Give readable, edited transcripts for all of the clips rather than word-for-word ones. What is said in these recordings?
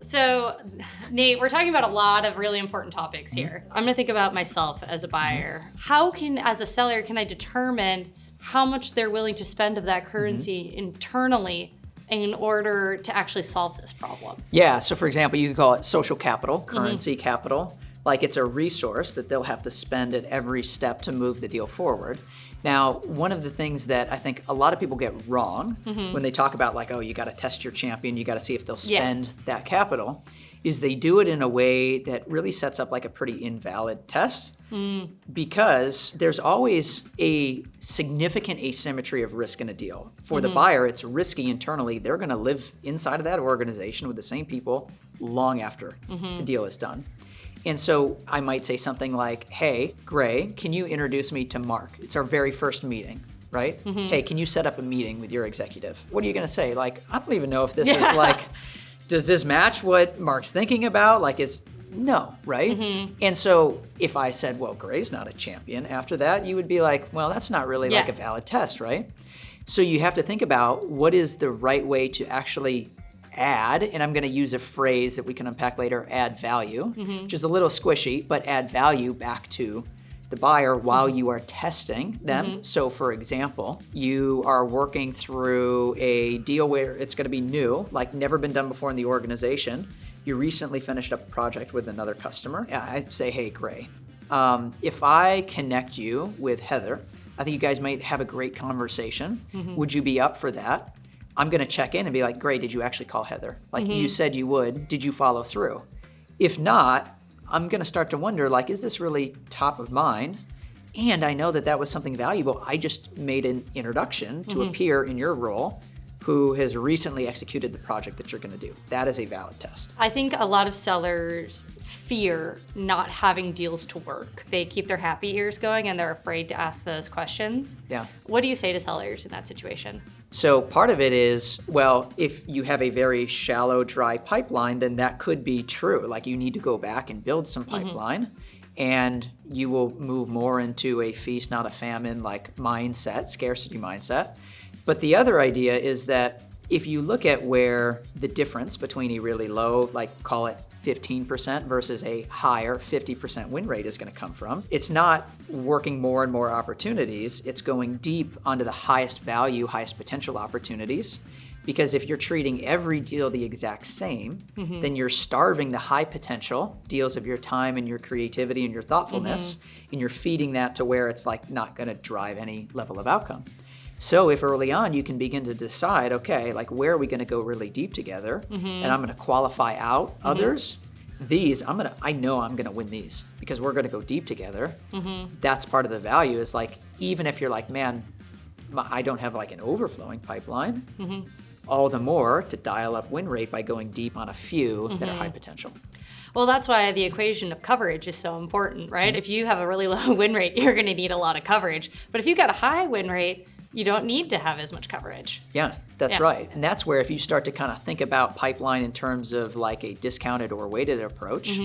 So, Nate, we're talking about a lot of really important topics here. I'm going to think about myself as a buyer. How as a seller, can I determine how much they're willing to spend of that currency internally in order to actually solve this problem? Yeah, so for example, you could call it social capital, currency capital. Like it's a resource that they'll have to spend at every step to move the deal forward. Now, one of the things that I think a lot of people get wrong when they talk about like, oh, you got to test your champion, you got to see if they'll spend that capital, is they do it in a way that really sets up like a pretty invalid test because there's always a significant asymmetry of risk in a deal. For the buyer, it's risky internally. They're going to live inside of that organization with the same people long after the deal is done. And so I might say something like, hey, Gray, can you introduce me to Mark? It's our very first meeting, right? Hey, can you set up a meeting with your executive? What are you going to say? Like, I don't even know if this is like, does this match what Mark's thinking about? Like, no, right? And so if I said, well, Gray's not a champion, after that, you would be like, well, that's not really like a valid test, right? So you have to think about what is the right way to actually add, and I'm going to use a phrase that we can unpack later, add value, which is a little squishy, but add value back to the buyer while you are testing them. So for example, you are working through a deal where it's going to be new, like never been done before in the organization. You recently finished up a project with another customer. I say, hey, Gray, if I connect you with Heather, I think you guys might have a great conversation. Would you be up for that? I'm going to check in and be like, Gray, did you actually call Heather? Like you said you would. Did you follow through? If not, I'm going to start to wonder, like, is this really top of mind? And I know that that was something valuable. I just made an introduction to a peer in your role who has recently executed the project that you're going to do. That is a valid test. I think a lot of sellers fear not having deals to work. They keep their happy ears going and they're afraid to ask those questions. Yeah. What do you say to sellers in that situation? So part of it is, well, if you have a very shallow, dry pipeline, then that could be true. Like you need to go back and build some pipeline and you will move more into a feast, not a famine, like mindset, scarcity mindset. But the other idea is that if you look at where the difference between a really low, like call it 15% versus a higher 50% win rate is going to come from, it's not working more and more opportunities. It's going deep onto the highest value, highest potential opportunities. Because if you're treating every deal the exact same, then you're starving the high potential deals of your time and your creativity and your thoughtfulness, and you're feeding that to where it's like not going to drive any level of outcome. So if early on you can begin to decide, okay, like where are we going to go really deep together, and I'm going to qualify out others, these, I know I'm going to win these because we're going to go deep together. That's part of the value is like, even if you're like, man, I don't have like an overflowing pipeline, all the more to dial up win rate by going deep on a few that are high potential. Well, that's why the equation of coverage is so important, right? If you have a really low win rate, you're going to need a lot of coverage. But if you've got a high win rate, you don't need to have as much coverage. Yeah, that's right. And that's where if you start to kind of think about pipeline in terms of like a discounted or weighted approach,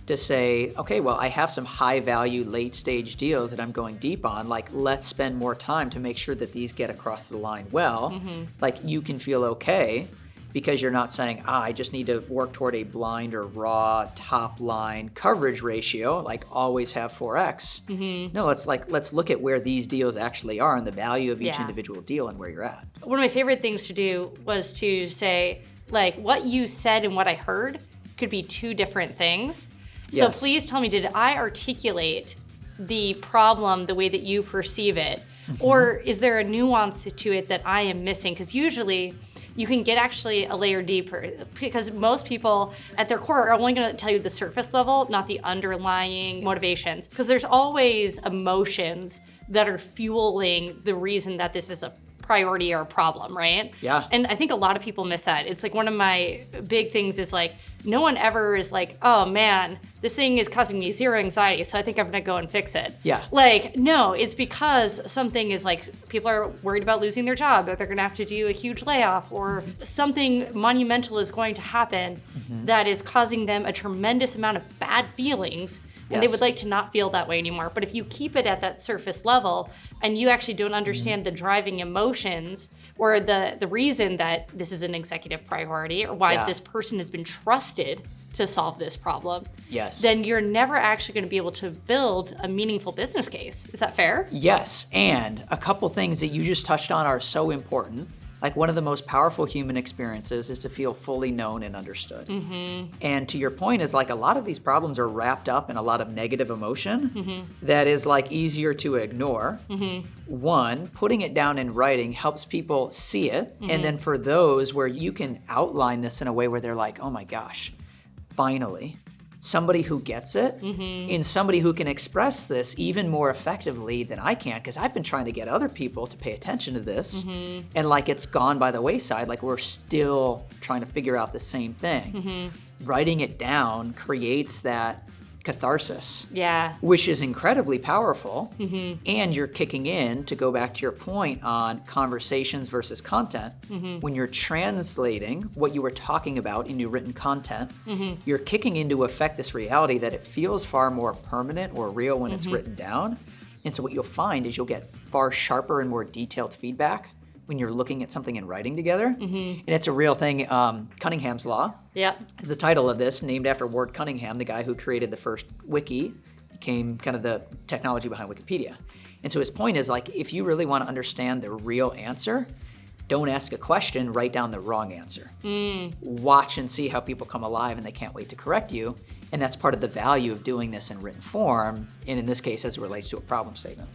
to say, okay, well, I have some high value late stage deals that I'm going deep on, like let's spend more time to make sure that these get across the line well. Like you can feel okay because you're not saying, I just need to work toward a blind or raw top line coverage ratio, like always have 4X. No, let's look at where these deals actually are and the value of each individual deal and where you're at. One of my favorite things to do was to say, like, what you said and what I heard could be two different things. So please tell me, did I articulate the problem the way that you perceive it? Or is there a nuance to it that I am missing? Because usually you can get actually a layer deeper because most people at their core are only going to tell you the surface level, not the underlying motivations. Because there's always emotions that are fueling the reason that this is a priority or a problem, right? Yeah. And I think a lot of people miss that. It's like one of my big things is like, no one ever is like, oh man, this thing is causing me zero anxiety, so I think I'm gonna go and fix it. Yeah. Like, no, it's because something is like, people are worried about losing their job, or they're gonna have to do a huge layoff, or something monumental is going to happen that is causing them a tremendous amount of bad feelings. and they would like to not feel that way anymore. But if you keep it at that surface level and you actually don't understand the driving emotions or the reason that this is an executive priority or why this person has been trusted to solve this problem, then you're never actually going to be able to build a meaningful business case. Is that fair? Yes, and a couple things that you just touched on are so important. Like one of the most powerful human experiences is to feel fully known and understood. And to your point is like a lot of these problems are wrapped up in a lot of negative emotion that is like easier to ignore. One, putting it down in writing helps people see it. And then for those where you can outline this in a way where they're like, oh my gosh, finally, somebody who gets it and somebody who can express this even more effectively than I can, because I've been trying to get other people to pay attention to this and like it's gone by the wayside, like we're still trying to figure out the same thing. Writing it down creates that catharsis, which is incredibly powerful, and you're kicking in, to go back to your point on conversations versus content, when you're translating what you were talking about into written content, you're kicking into effect this reality that it feels far more permanent or real when it's written down. And so what you'll find is you'll get far sharper and more detailed feedback when you're looking at something in writing together. And it's a real thing. Cunningham's Law is the title of this, named after Ward Cunningham, the guy who created the first wiki, became kind of the technology behind Wikipedia. And so his point is like, if you really want to understand the real answer, don't ask a question, write down the wrong answer. Watch and see how people come alive and they can't wait to correct you. And that's part of the value of doing this in written form, and in this case, as it relates to a problem statement.